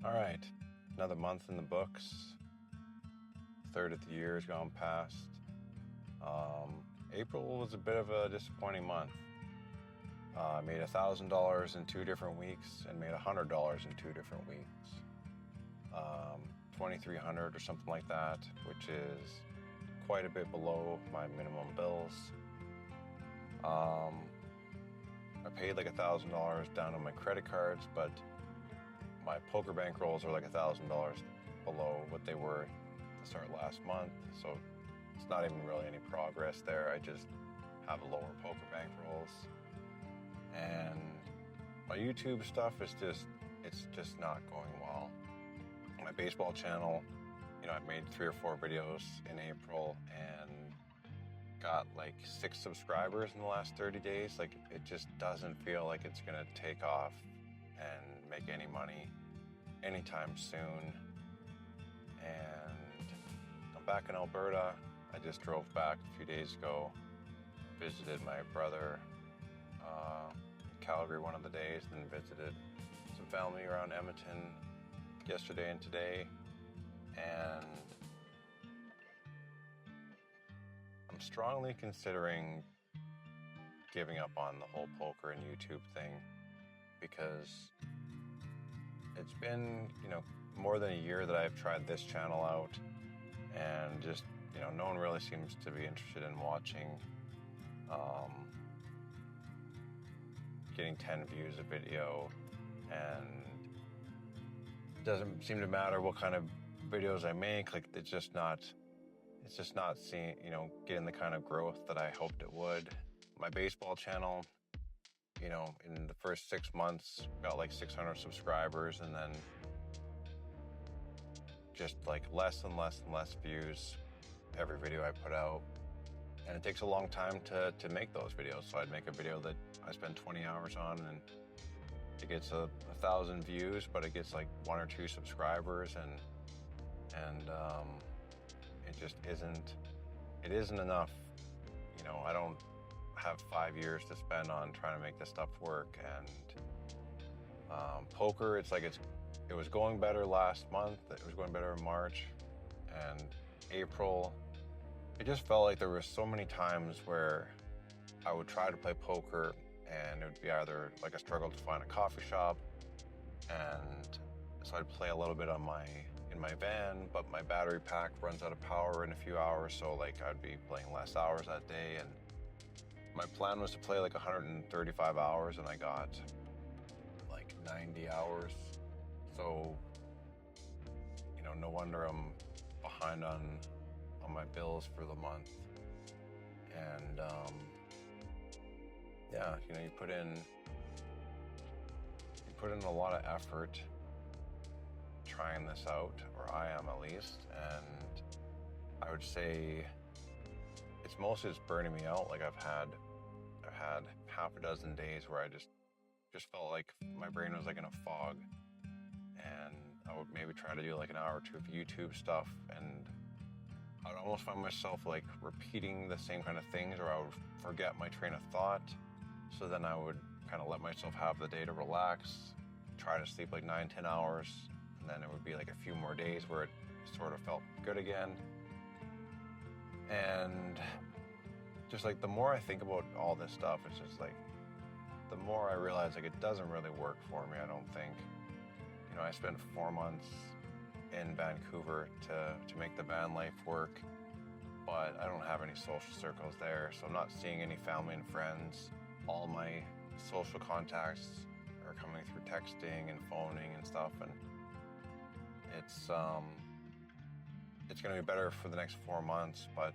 All right, another month in the books. Third of the year has gone past. April was a bit of a disappointing month. I made $1,000 in 2 different weeks and made $100 in 2 different weeks. 2,300 or something like that, which is quite a bit below my minimum bills. I paid like $1,000 down on my credit cards, but my poker bankrolls are like $1,000 below what they were to start last month. So it's not even really any progress there. I just have lower poker bankrolls. And my YouTube stuff is just not going well. My baseball channel, I've made 3 or 4 videos in April and got like 6 subscribers in the last 30 days. Like, it just doesn't feel like it's gonna take off and make any money anytime soon. And I'm back in Alberta. I just drove back a few days ago, visited my brother in Calgary one of the days, then visited some family around Edmonton yesterday and today. And I'm strongly considering giving up on the whole poker and YouTube thing, because it's been, more than a year that I've tried this channel out, and just, no one really seems to be interested in watching. Getting 10 views a video, and it doesn't seem to matter what kind of videos I make. Like, it's just not seeing, getting the kind of growth that I hoped it would. My baseball channel, in the first 6 months got like 600 subscribers, and then just like less and less and less views every video I put out. And it takes a long time to make those videos. So I'd make a video that I spend 20 hours on, and it gets 1,000 views, but it gets like 1 or 2 subscribers, and it just isn't enough. I don't have 5 years to spend on trying to make this stuff work. And poker, it was going better last month. It was going better in March, and April. It just felt like there were so many times where I would try to play poker, and it would be either like a struggle to find a coffee shop, and so I'd play a little bit in my van, but my battery pack runs out of power in a few hours, so like I'd be playing less hours that day. And my plan was to play like 135 hours, and I got like 90 hours. So, no wonder I'm behind on my bills for the month. And yeah, you put in a lot of effort trying this out, or I am at least, and I would say it's mostly just burning me out. Like, I've had half a dozen days where I just felt like my brain was like in a fog, and I would maybe try to do like an hour or 2 of YouTube stuff, and I'd almost find myself like repeating the same kind of things, or I would forget my train of thought. So then I would kind of let myself have the day to relax, try to sleep like 9-10 hours, and then it would be like a few more days where it sort of felt good again. And just like the more I think about all this stuff, it's just like the more I realize like it doesn't really work for me, I don't think. I spent 4 months in Vancouver to make the van life work, but I don't have any social circles there, so I'm not seeing any family and friends. All my social contacts are coming through texting and phoning and stuff, and it's going to be better for the next 4 months, but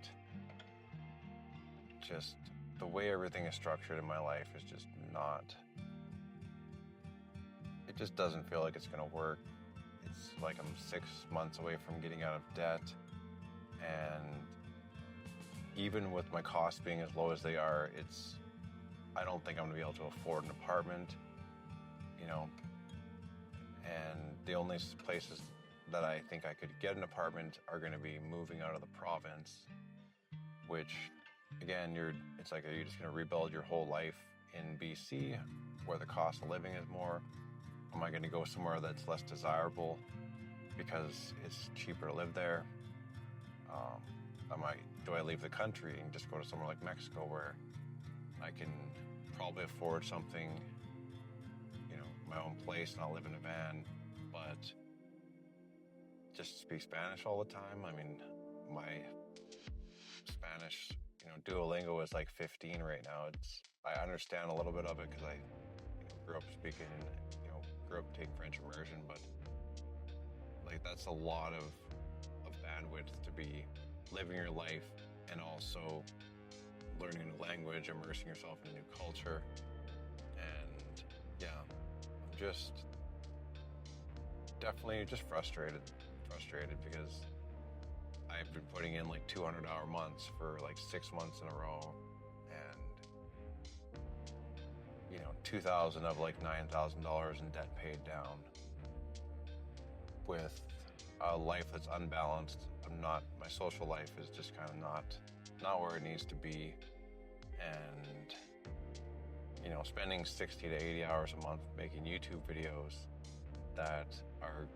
just the way everything is structured in my life is just not. It just doesn't feel like it's going to work. It's like I'm 6 months away from getting out of debt, and even with my costs being as low as they are, I don't think I'm going to be able to afford an apartment, and the only places that I think I could get an apartment are going to be moving out of the province, which, again, it's like, are you just going to rebuild your whole life in BC, where the cost of living is more? Am I going to go somewhere that's less desirable because it's cheaper to live there? Do I leave the country and just go to somewhere like Mexico where I can probably afford something, my own place, not live in a van, but just speak Spanish all the time? I mean, my Spanish, Duolingo is like 15 right now. I understand a little bit of it because I grew up speaking, grew up taking French immersion, but like that's a lot of bandwidth to be living your life and also learning a new language, immersing yourself in a new culture. And yeah, I'm just definitely just frustrated because I've been putting in like 200-hour months for like 6 months in a row, and 2,000 of like $9,000 in debt paid down, with a life that's unbalanced. My social life is just kind of not where it needs to be, and spending 60 to 80 hours a month making YouTube videos that are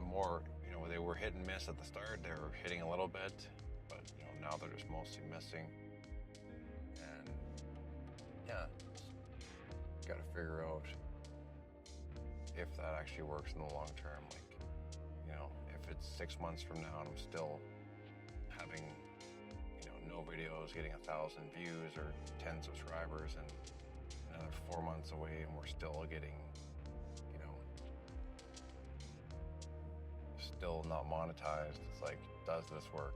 more, they were hit and miss at the start. They were hitting a little bit, but now they're just mostly missing. And yeah, got to figure out if that actually works in the long term. Like, if it's 6 months from now and I'm still having, no videos, getting 1,000 views or 10 subscribers, and another 4 months away and we're still getting, still not monetized, it's like, does this work?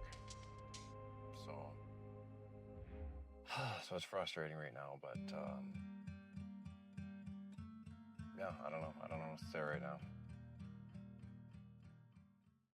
So it's frustrating right now, but yeah, I don't know what to say right now.